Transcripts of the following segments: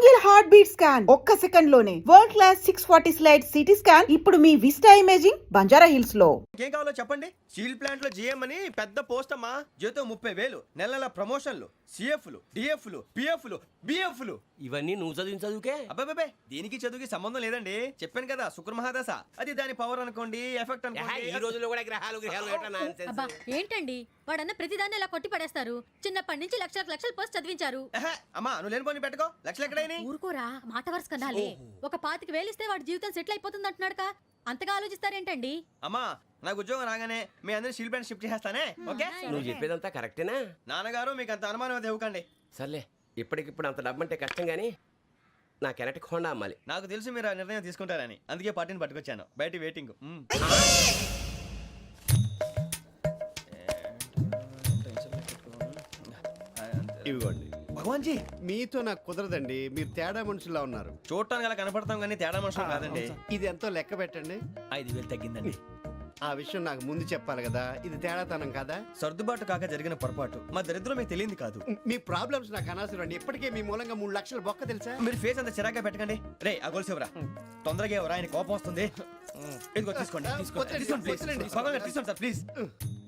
Single heart beat scan ఒక్క second లోనే world class 640 slide CT scan ఇప్పుడు మీ vista imaging Banjara hills లో. ఏం కావాలో చెప్పండి. స్టీల్ ప్లాంట్ లో జిఎం అని పెద్ద పోస్ట్ అమ్మా. జీతం 30,000, నెల నెల ప్రమోషన్లు, సిఎఫ్లు, డిఎఫ్లు, పిఎఫ్లు, బిఎఫ్లు. ఇవన్నీ నువ్వు చదివిన చదువుకే. అబ్బాబే దీనికి చదువుకి సంబంధం లేదండి. చెప్పాను కదా శుక్ర మహాదశ, అది దాని పవర్ అనుకోండి, ఎఫెక్ట్ అనుకోండి. ఈ రోజుల్లో కూడా గ్రహాలు అబ్బా ఏంటండి వాడన్న ప్రతిదాన్ని ఇలా కొట్టి పడేస్తారు. చిన్నప్పటి నుంచి లక్షలు పోస్ట్ చదివించారు. అమ్మా నువ్వు లేని పోనీ పెట్టుకో. లక్షలు ఎక్కడైనా ఊరుకోరా, మాట వరుస కదాలే. ఒక 25,000 ఇస్తే వాడి జీవితం సెటిల్ అయిపోతుంది అంటున్నాడుగా, అంతగా ఆలోచిస్తారేంటండి? అమ్మా నాకు ఉద్యోగం రాగానే మీ అందరినీ స్టీల్ ప్లాంట్ షిఫ్ట్ చేస్తానే. ఓకే నువ్వు చెప్పేదంతా కరెక్టేనా? నాన్నగారు మీకు అంత అనుమానం అది ఇవ్వకండి. సర్లే, ఇప్పటికిప్పుడు అంత డబ్బు అంటే కష్టం గానీ నాకు ఎలక్ట్రిక్ హోండా అమ్మాలి. నాకు తెలుసు మీరు ఆ నిర్ణయం తీసుకుంటారని, అందుకే పార్టీని పట్టుకొచ్చాను. బయట వెయిటింగ్. ఇవ్వండి. భగవాన్ జీ మీతో నాకు కుదరదండి, మీరు తేడా మనుషుల్లా ఉన్నారు. చూడటానికి అలా కనపడతాం కానీ తేడా మనుషులు కాదండి. ఇది ఎంతో లెక్క పెట్టండి. 5,000 తగ్గిందండి. ఆ విషయం నాకు ముందు చెప్పాలి కదా, ఇది తేడాతనం కదా. సర్దుబాటు కాక జరిగిన పొరపాటు. మా దరిద్రం మీకు తెలియంది కాదు. మీ ప్రాబ్లమ్స్ నాకు అనవసరం అండి. ఇప్పటికే మీ మూలంగా 3 లక్షల బొక్క తెలుసా. మీరు ఫేస్ అంత చిరాగ్గా పెట్టకండి. రే ఆ గొలుసు ఎవరా, తొందరగా ఎవరా, ఆయన కోపం వస్తుంది. ఇదిగో తీసుకోండి. భగవాన్ గారు తీసుకోండి సార్ ప్లీజ్.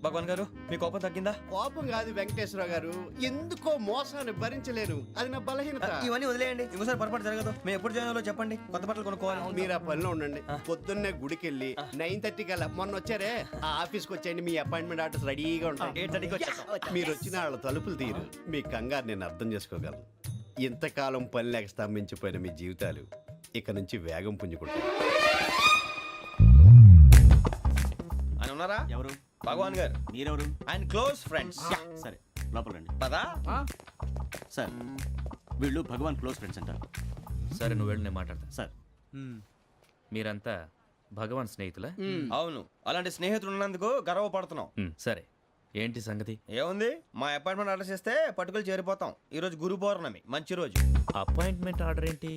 భగవాన్ గారు మీ కోపం తగ్గిందా? కోపం కాదు వెంకటేశ్వర గారు, ఎందుకో మోసాన్ని భరించలేను, అది నా బలహీనత. ఇవన్నీ వదిలేయండి, ఇంకోసారి పొరపాటు జరగదు. మేము ఎప్పుడు జాయిన్ చెప్పండి, కొత్త బట్టలు కొనుక్కోవాలి. మీరు ఆ పనిలో ఉండండి. పొద్దున్నే గుడికి వెళ్ళి 9:30 కల్లా, మొన్న వచ్చారే ఆ ఆఫీస్కి వచ్చేయండి. మీ అపాయింట్మెంట్ ఆర్డర్స్ రెడీగా ఉంటాయి. 8:30కి వచ్చేస్తాం. మీరు వచ్చిన వాళ్ళ తలుపులు తీరు. మీ కంగారు నేను అర్థం చేసుకోగలను. ఇంతకాలం పని లేక స్తంభించిపోయిన మీ జీవితాలు ఇక నుంచి వేగం పుంజుకుంటాయి. ఆయన ఉన్నారా? ఎవరు? భగవాన్ గారు. మీరెవరు? ఆయన క్లోజ్ ఫ్రెండ్స్. సరే లోపల రండి. పదా సార్ వీళ్ళు భగవాన్ క్లోజ్ ఫ్రెండ్స్ అంటారు. సరే నువ్వు వెళ్ళి నేను మాట్లాడతా. సార్ మీరంతా భగవాన్ స్నేహితులా? అవును, అలాంటి స్నేహితులు ఉన్నందుకు గర్వపడుతున్నాం. సరే ఏంటి సంగతి? ఏముంది, మా అపాయింట్మెంట్ ఆర్డర్ చేస్తే పట్టుకులు చేరిపోతాం. ఈ రోజు గురు పౌర్ణమి, మంచి రోజు. అపాయింట్మెంట్ ఆర్డర్ ఏంటి?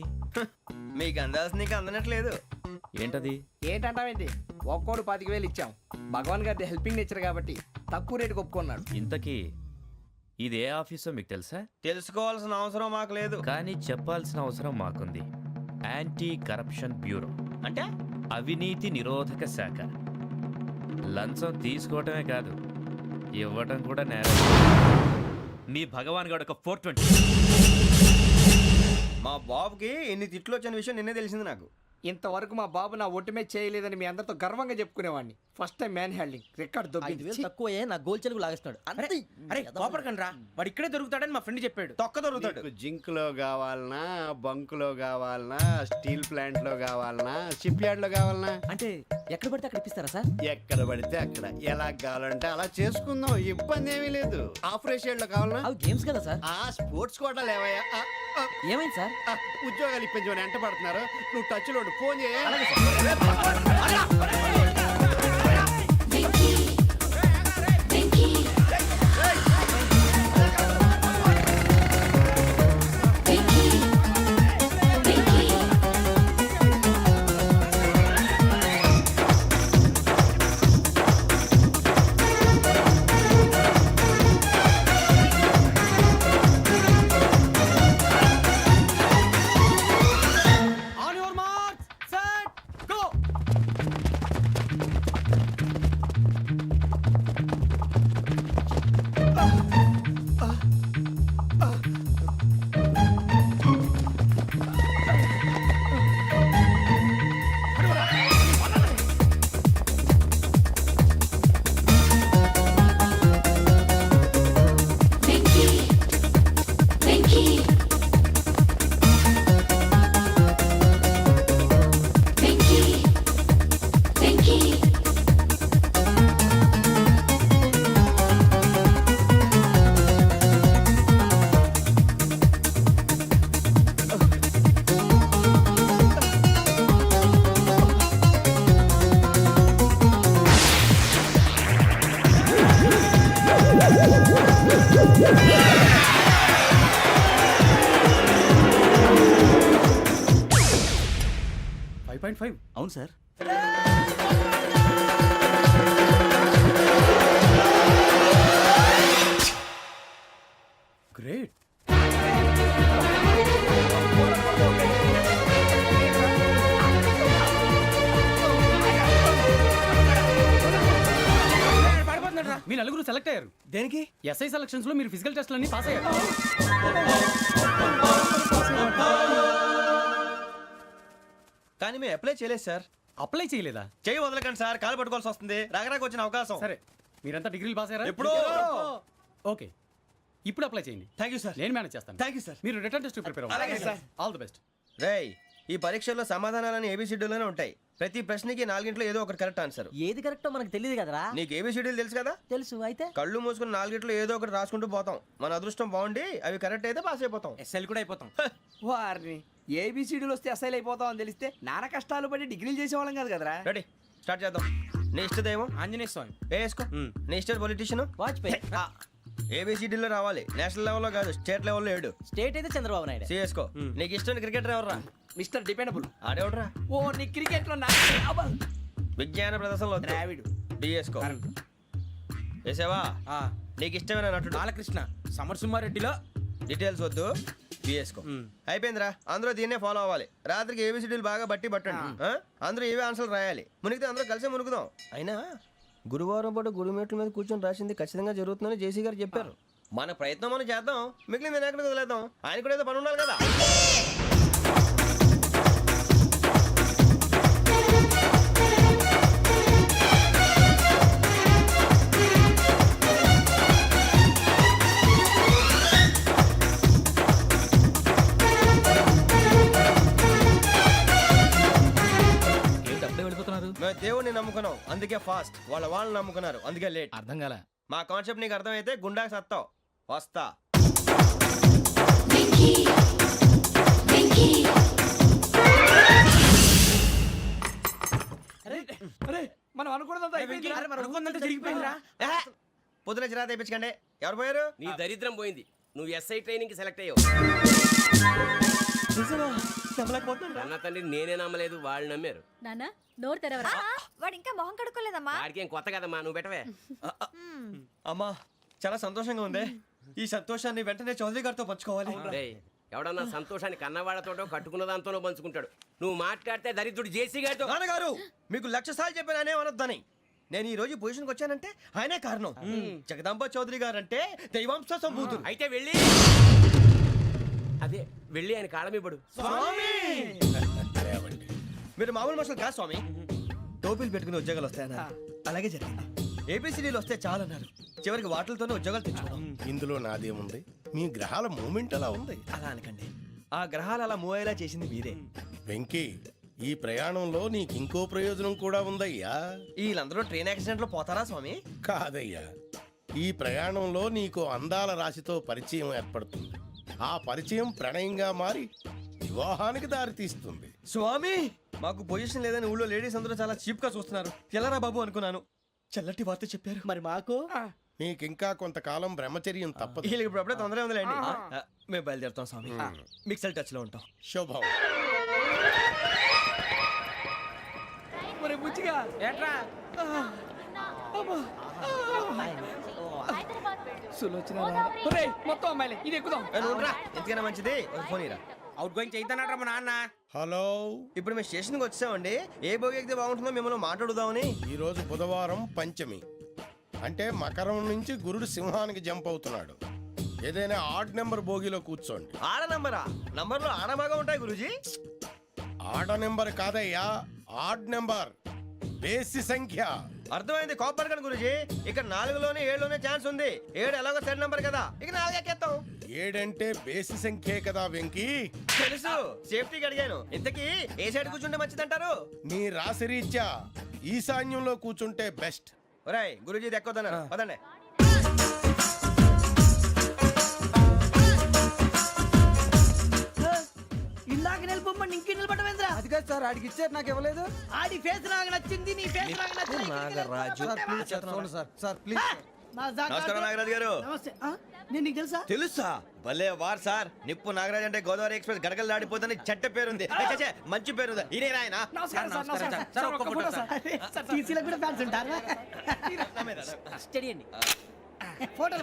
మీకు అందాల్సిన నీకు అందనట్లేదు. ఏంటది? ఏంటంటావేంటి? ఒక్కోడు 25,000 ఇచ్చాం. భగవాన్ గారి హెల్పింగ్ నేచర్ కాబట్టి తక్కువ రేటుకి ఒప్పుకున్నాడు. ఇంతకీ ఇది ఏ ఆఫీసో మీకు తెలుసా? తెలుసుకోవాల్సిన అవసరం మాకు లేదు, కానీ చెప్పాల్సిన అవసరం మాకుంది. యాంటీ కరప్షన్ బ్యూరో అంటే అవినీతి నిరోధక శాఖ. లంచం తీసుకోవటమే కాదు, ఇవ్వటం కూడా నేరం. మీ భగవాన్ గారు ఒక 420. మా బాబుకి ఎన్ని తిట్లు వచ్చిన విషయం నిన్నే తెలిసింది నాకు. ఇంతవరకు మా బాబు నా ఒట్టుమే చేయలేదని మీ అందరితో గర్వంగా చెప్పుకునేవాడిని. First time man handing record దొబ్బింది. తక్కువే నా గోల్ చెలుగు లాగేస్తున్నాడు. అరే కోపడకండి రా, వాడు ఇక్కడే దొరుకుతాడని మా ఫ్రెండ్ చెప్పాడు. తొక్క దొరుకుతాడు. మీకు జింక్ లో కావాలనా, బంక్ లో కావాలనా, స్టీల్ ప్లాంట్ లో కావాలనా, షిప్ యార్డ్ లో కావాలనా? అంటే ఎక్కడ పడితే అక్కడ ఇప్పిస్తారా సార్? ఎక్కడ పడితే అక్కడ, ఎలా కావాలంటే అలా చేసుకుందాం, ఇబ్బంది ఏమీ లేదు. ఆపరేషన్ లో కావాలనా? అవి గేమ్స్ కదా సార్. ఆ స్పోర్ట్స్ కోటా లేవయ్యా. ఏమైంది సార్? ఉద్యోగాలు ఇప్పించమని ఎంట పడుతున్నారు. నువ్వు టచ్ లో ఫోన్ చేయ. అవును సార్. గ్రేట్. సెలెక్ట్ అయ్యారు. దేనికి? ఎస్ఐ సెలక్షన్స్ లో మీరు ఫిజికల్ టెస్ట్ అన్ని పాస్ అయ్యారు. కానీ మేము అప్లై చేయలేదు సార్. అప్లై చేయలేదా? చేయి వదలకండి సార్, కాలు పట్టుకోవాల్సి వస్తుంది. రాగరాకు వచ్చిన అవకాశం. సరే, మీరంతా డిగ్రీలు పాస్ అయ్యారా? ఎప్పుడో. ఓకే, ఇప్పుడు అప్లై చేయండి. Thank you sir. నేను మేనేజ్ చేస్తాను. Thank you sir. మీరు రిటర్న్ టెస్ట్ ప్రిపేర్ అలాగే అవ్వండి. సార్. All the best. రేయ్, ఈ పరీక్షల్లో సమాధానాలని ఏబిసిడ్యూల్లోనే ఉంటాయి. ప్రతి ప్రశ్నకి 4 ఏదో ఒకటి కరెక్ట్ ఆన్సర్. ఏది కరెక్టో మనకు తెలియదు కదరా. నీకు ఏబిసిడ్యూల్ తెలుసు కదా? తెలుసు. అయితే కళ్ళు మూసుకుని 4 ఏదో ఒకటి రాసుకుంటూ పోతాం. మన అదృష్టం బాగుండి అవి కరెక్ట్ అయితే పాస్ అయిపోతాం. ఎస్ఎల్ కూడా అయిపోతాం. వారిని ఏబిసిడీలు వస్తే అసైల్ అయిపోతాం అని తెలిస్తే నాన్న కష్టాలు పడి డిగ్రీలు చేసేవాళ్ళం కాదు కదరా. రెడీ, స్టార్ట్ చేద్దాం. నీ ఇష్టదేమో ఆంజనేయ స్వామి. వేసుకో. నీ ఇష్ట పొలిటీషియన్ వాజ్పేయి. ఏబిసిడీలో రావాలి. నేషనల్ లెవెల్లో కాదు, స్టేట్ లెవెల్లో 7. స్టేట్ అయితే చంద్రబాబు నాయుడు. సిఎస్కో. నీకు ఇష్టం క్రికెటర్ ఎవర్రా? Mister dependable. ఆడేవడరా? ఓ నీ క్రికెట్ లో విజ్ఞాన ప్రదర్శనలో ద్రావిడు. డిఎస్కో. వేసావా? నీకు ఇష్టమైన నటుడు? బాలకృష్ణ. సమర్ సుమారెడ్డిలో డీటెయిల్స్ వద్దు, బిఎస్కో. అయిపోయిందిరా. అందరూ దీన్నే ఫాలో అవ్వాలి. రాత్రికి ఏబిసిడీలు బాగా బట్టి పట్టండి. అందరూ ఏవే ఆన్సర్లు రాయాలి. మునిగితే అందరూ కలిసి మునుగుదాం. అయినా గురువారం పాటు గురుమేట్ల మీద కూర్చొని రాసింది ఖచ్చితంగా జరుగుతుందని జేసీ గారు చెప్పారు. మన ప్రయత్నం మనం చేద్దాం, మిగిలింది ఎక్కడికి వదిలేద్దాం. ఆయన కూడా ఏదో పని ఉండాలి కదా. మేము దేవుడిని నమ్ముకున్నాం, అందుకే ఫాస్ట్. వాళ్ళని నమ్ముకున్నారు, అందుకే లేట్. అర్థం కాల. మా కాన్సెప్ట్ నీకు అర్థమైతే గుండాకి సత్తావు. వస్తా. అరే మనం అనుకున్నదంతా అయిపోయింది. జరిగిపోయిందిరా. పొద్దున చిరా తెప్పించకండి. ఎవరు పోయారు? నీ దరిద్రం పోయింది. నువ్వు ఎస్ఐ ట్రైనింగ్ కి సెలెక్ట్ అయ్యావు. అన్న తండ్రి నేనే నమ్మలేదు, వాళ్ళు నమ్మారు. నాన్న నోరు తెరవరా. వాడు ఇంకా మొహం కడుక్కోలేదమ్మా. వాడికి ఏం కొత్త కదమ్మా, నువ్వు పెట్టవే. అమ్మా, చాలా సంతోషంగా ఉంది. ఈ సంతోషాన్ని వెంటనే చౌదరి గారితో పంచుకోవాలి. డేయ్, ఎవడన్నా సంతోషాన్ని కన్నవాళ్లతోటో కట్టుకున్న దాంతోనో పంచుకుంటాడు. నువ్వు మాట్లాడితే దరిద్రుడు జేసీ గారితో. నాన్నగారు, మీకు 1,00,000 సార్లు చెప్పాను అనే అనొద్దని. నేను ఈ రోజు పొజిషన్కి వచ్చానంటే ఆయనే కారణం. జగదాంబ చౌదరి గారు అంటే దైవాంశ సంభూతుడు. అయితే వెళ్ళి అదే వెళ్ళి ఆయన కాళమివ్వడు. మీరు మామూలు మనుషులు కాదు స్వామి. టోపీలు పెట్టుకుని ఉద్యోగాలు వస్తాయన్నారు, అలాగే జరిగింది. ఏబిసిడీలు వస్తే చాలన్నారు, చివరికి వాటిలతోనే ఉద్యోగాలు తెచ్చుకున్నాం. ఇందులో నాదేముంది? మీ గ్రహాల మూమెంట్ అలా ఉంది. అలా అనకండి, ఆ గ్రహాలు అలా మూవ్ అయ్యేలా చేసింది మీరే. వెంకీ, ఈ ప్రయాణంలో నీకు ఇంకో ప్రయోజనం కూడా ఉందయ్యా. వీళ్ళందరూ ట్రైన్ యాక్సిడెంట్ లో పోతారా స్వామి? కాదయ్యా, ఈ ప్రయాణంలో నీకు అందాల రాశితో పరిచయం ఏర్పడుతుంది. ఆ పరిచయం ప్రణయంగా మారి వివాహానికి దారితీస్తుంది. స్వామి, మాకు పొజిషన్ లేదని ఊళ్ళో లేడీస్ అందరూ చాలా చీప్ గా చూస్తున్నారు. ఎలారా బాబు అనుకున్నాను. చల్లటి వార్త చెప్పారు. మరి మాకు నీకింకా కొంతకాలం బ్రహ్మచర్యం తప్పదు. వీళ్ళకి ఇప్పుడు అప్పుడే తొందరగా ఉందిలేండి. మేము బయలుదేరుతాం స్వామి. మిక్సెల్ టచ్ లో ఉంటాం. శుభం. మరి బుచ్చిగా ఏట్రా? మొత్తం అమ్మాయిలే ఇది ఎక్కుదాం. ఎందుకైనా మంచిది ఒక ఫోన్ ఇరా. అవుట్ గోయింగ్ చేద్దానట్రా మా నాన్న. హలో, ఇప్పుడు మేము స్టేషన్కి వచ్చామండి. ఏ బోగి ఎక్కితే బాగుంటుందో మిమ్మల్ని మాట్లాడుదామని. ఈరోజు బుధవారం పంచమి, అంటే మకరం నుంచి గురుడు సింహానికి జంప్ అవుతున్నాడు. ఏదైనా ఆడ్ నెంబర్ బోగిలో కూర్చోండి. ఆడ నంబరా? నంబర్లో ఆడ బాగా ఉంటాయి గురూజీ. ఆడ నెంబర్ కాదయ్యా, ఆడ్ నెంబర్, బేసి సంఖ్య. అర్థమైంది, కాపర్ కానీ గురూజీ. ఇక్కడ 4లోనే 7లోనే ఛాన్స్ ఉంది. 7 ఎలాగో సెడ్ నంబర్ కదా, ఇక 4 ఎక్కేస్తాం. 7 అంటే బేసి సంఖ్యే కదా వెంకీ. తెలుసు, సేఫ్టీకి అడిగాను. ఇంతకీ ఏ సైడ్ కూర్చుంటే మంచిదంటారు? నీ రాశి రీత్యా ఈశాన్యంలో కూర్చుంటే బెస్ట్. ఒరాయ్, గురూజీ దెక్కొద్దన్నారు, పదండి. ఇందాక నిలబొమ్మని ఇంకే నిలబడమేంద్రా? అది కాదు సార్, ఆడికి ఇచ్చారు, నాకు ఇవ్వలేదు. ఆడి ఫేస్ నాకు నచ్చింది, నీ ఫేస్ నాకు నచ్చింది. నాగరాజు. Sir please. నమస్కారం నాగరాజు గారు. నమస్తే. నేను నీకు తెలుసా? తెలుసా? భలే వార్ సార్. నిప్పు నాగరాజ్ అంటే గోదావరి ఎక్స్ప్రెస్ గడగలు దాడిపోతుంది చెట్ట పేరుంది. మంచి పేరు. ఇదే ఆయన. నమస్కారం సార్, నమస్కారం సార్. ఒక్క ఫోటో సార్. టీసీలో కూడా ఫ్యాన్స్ ఉంటారా? స్టడీ అండి. ఫోటోలు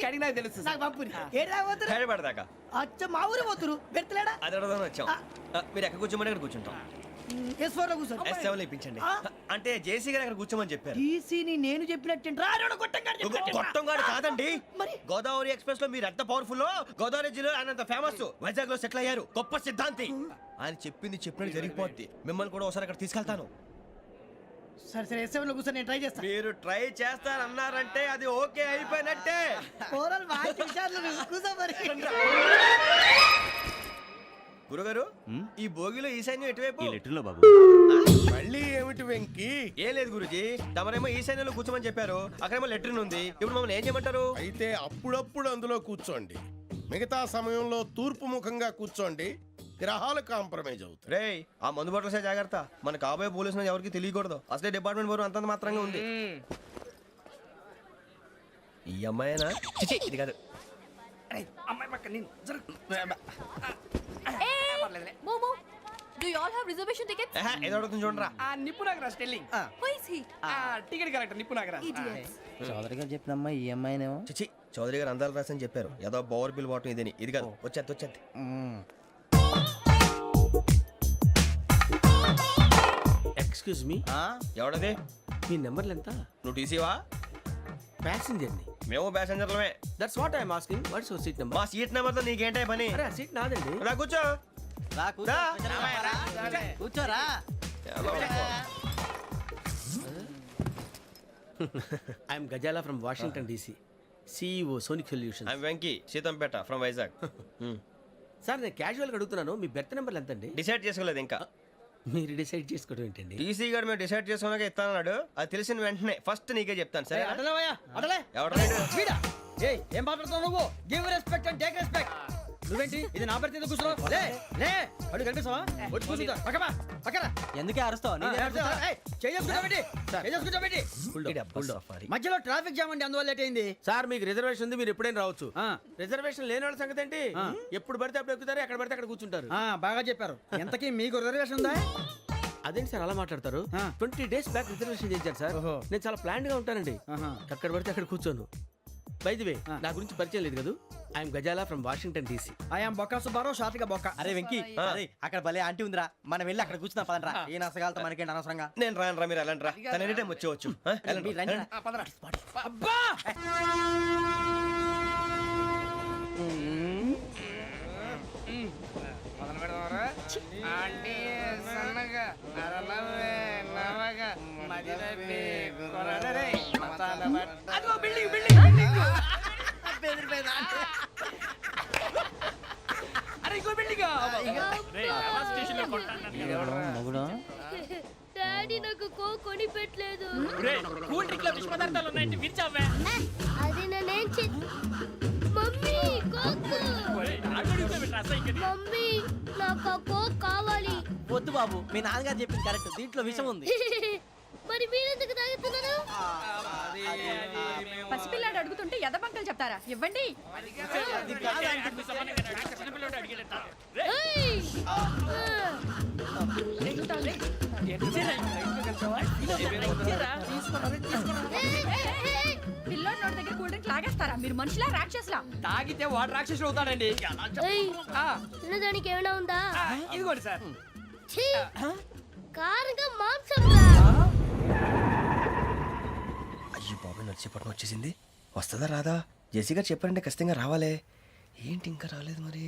కడిగి నాకు తెలుసు సార్. నాకు పంపుని. ఏడా పోతురు? హైదరాబాద్ దాకా. అచ్చ మా ఊరు పోతురు. పెడతలేడా? అది అడగదామని వచ్చాం. మీరు ఎక్కడ కూర్చోమని అక్కడ కూర్చుంటాం. S4 లో కూర్చో S7 ఇప్పించండి అంటే జేసీ గారు అక్కడ కూర్చోమని చెప్పారు. టీసీని నేను చెప్పినట్టు గొట్టంగాడు కాదండి, గోదావరి ఎక్స్ప్రెస్ లో మీరు ఎంత పవర్ఫుల్, గోదావరి జిల్లా ఆయన అంత ఫేమస్, వైజాగ్ లో సెటిల్ అయ్యారు, గొప్ప సిద్ధాంతి. ఆయన చెప్పింది చెప్పినట్టు జరిగిపోద్ది. మిమ్మల్ని కూడా ఒకసారి అక్కడ తీసుకెళ్తాను. సరే S7 లో కూర్చో, నేను ట్రై చేస్తాను. మీరు ట్రై చేస్తారన్నారంటే అది ఓకే అయిపోయినట్టే. ఓవరాల్ వాయిస్ విషయాలు కూర్చో మరి. గురుగారు ఈ భోగిలో ఈశాన్యం ఎటువైపు? ఈ లెటర్లో బాబు. మళ్ళీ ఏమిటి వెంకీ? ఏం లేదు గురుజీ, తమరేమో ఈశాన్యంలో కూర్చోమని చెప్పారు, అక్కడేమో లెట్రిన్ ఉంది. ఇప్పుడు మమ్మల్ని ఏం చేయమంటారు? అయితే అప్పుడప్పుడు అందులో కూర్చోండి, మిగతా సమయంలో తూర్పు ముఖంగా కూర్చోండి. గ్రహాలు కాంప్రమైజ్ అవుతాయి. రేయ్ ఆ మందు బట్టలసే జాగ్రత్త, మన కాబోయే పోలీసులు ఎవరికి తెలియకూడదు. అసలే డిపార్ట్మెంట్ బోరు అంతంత మాత్రంగా ఉంది. ఈ అమ్మాయినా? చిచి, ఇది కాదు. అమ్మాయి పక్క నేను మోమో do you all have reservation tickets? ఏదో అడుగుతుంది చూడరా. నిప్పు Nagaraj telling. Who is he? Ticket correct నిప్పు నాగరాజ్. చౌదరి గారు చెప్పినమ్మా ఈ అమ్మాయినేమో. చిచి, చౌదరి గారు అందాలు రాసని చెప్పారు. ఏదో బోర్ బిల్ వాటం ఇదని. ఇది కాదు, వచ్చేది. Excuse me, ఎవడది? మీ నెంబర్లు ఎంత? నువ్వు టీసీవా? ప్యాసింజర్ ని. మేము ప్యాసెంజర్లమే. That's what I'm asking. What's your seat number? మా సీట్ నెంబర్ తో నీకేంటే పని? అరే ఆ సీట్ నాదండి. రా కూర్చో. రా. కూర్చోరా. I'm Gazala from Washington DC, CEO Sonic Solution. I'm Venky, Seethampeta from Vizag. Sir నేను క్యాజువల్గా అడుగుతున్నాను, మీ బెర్త్ నెంబర్ ఎంత అండి? డిసైడ్ చేసుకోలేదు ఇంకా. మీరు డిసైడ్ చేసుకోవడం ఏంటండి? టీసీ గారు మేము డిసైడ్ చేసుకున్నాక ఇస్తానన్నాడు. అది తెలిసిన వెంటనే ఫస్ట్ నీకే చెప్తాను. సరే అటలే ఎవరు? ఏం మాట్లాడుతావు నువ్వు? Give respect and take respect. నువ్వేంటి ఇది నా పరిస్థితి ఎందుకు కూర్చున్నావు? లే అడుగు కనిపిస్తావా? వచ్చి కూర్చుంటా. పక్కన ఎందుకే అరుస్తావు? మధ్యలో ట్రాఫిక్ జామ్ అండి, అందువల్ల లేట్ అయింది. సార్ మీకు రిజర్వేషన్ ఉంది, మీరు ఎప్పుడైనా రావచ్చు. రిజర్వేషన్ లేని వాళ్ళ సంగతి ఏంటి? ఎప్పుడు పడితే అప్పుడు ఎక్కుతారు, ఎక్కడ పడితే అక్కడ కూర్చుంటారు. బాగా చెప్పారు. ఎంతకీ మీకు రిజర్వేషన్ ఉందా? అదేంటి సార్ అలా మాట్లాడతారు? 20 days బ్యాక్ రిజర్వేషన్ చేయించారు సార్. నేను చాలా ప్లాన్డ్ గా ఉంటానండి, అక్కడ పడితే అక్కడ కూర్చోను. బై ది వే, నా గురించి పరిచయం లేదు కదా, I'm Gazala from Washington DC. I'm Bokka Subbarao, షార్ట్గా బొక్క. అరే వెంకీ, అక్కడ భలే ఆంటీ ఉందిరా, మనం వెళ్ళి అక్కడ కూర్చున్నా పదంరా. ఏ నసగాలతో మనకేంటి అనవసరంగా. నేను రాను, మీరు వెళ్ళండి రా. తన ఎనీ టైం వచ్చేవచ్చు. అబ్బా మొదలు పెడదామరా? ఆంటీ సన్నగా అరలవే నవగా మదిరపి కొరడరే మతాల బట్ట. అదిగో బిల్డింగ్ బిల్డింగ్ బిల్డింగ్. అరే ఇంకో బిల్డింగ్. డాడీ నాకు కోక్ కొని పెట్టలేదు. కూల్ డ్రింక్ లో విష పదార్థాలు ఉన్నాయంటే విరిచావే. అది నేనేం మమ్మీ కోక్. మమ్మీ నాకు ఆ కోక్ కావాలి. వద్దు బాబు, మీ నాన్నగారు చెప్పింది కరెక్ట్, దీంట్లో విషం ఉంది. మరి మీరెందుకు తాగుతున్నారు? పసిపిల్లాడు అడుగుతుంటే ఎదబంకలు చెప్తారా? ఇవ్వండి. ఏయ్! పిల్లోడి నోటి దగ్గర కూల్ డ్రింక్ లాగేస్తారా? మీరు మనుషులా రాక్షసులా? తాగితే వాడు రాక్షసుడు అవుతాడండి. ఏయ్! తినడానికి ఏమైనా ఉందా? ఇదిగోండి సార్. ఛీ! కారంగా మాంసం రా. అయ్యో బాబు, నడిచేపట్నం వచ్చేసింది. వస్తుందా రాదా? జేసీ గారు చెప్పారంటే ఖచ్చితంగా రావాలే. ఏంటి ఇంకా రాలేదు మరి?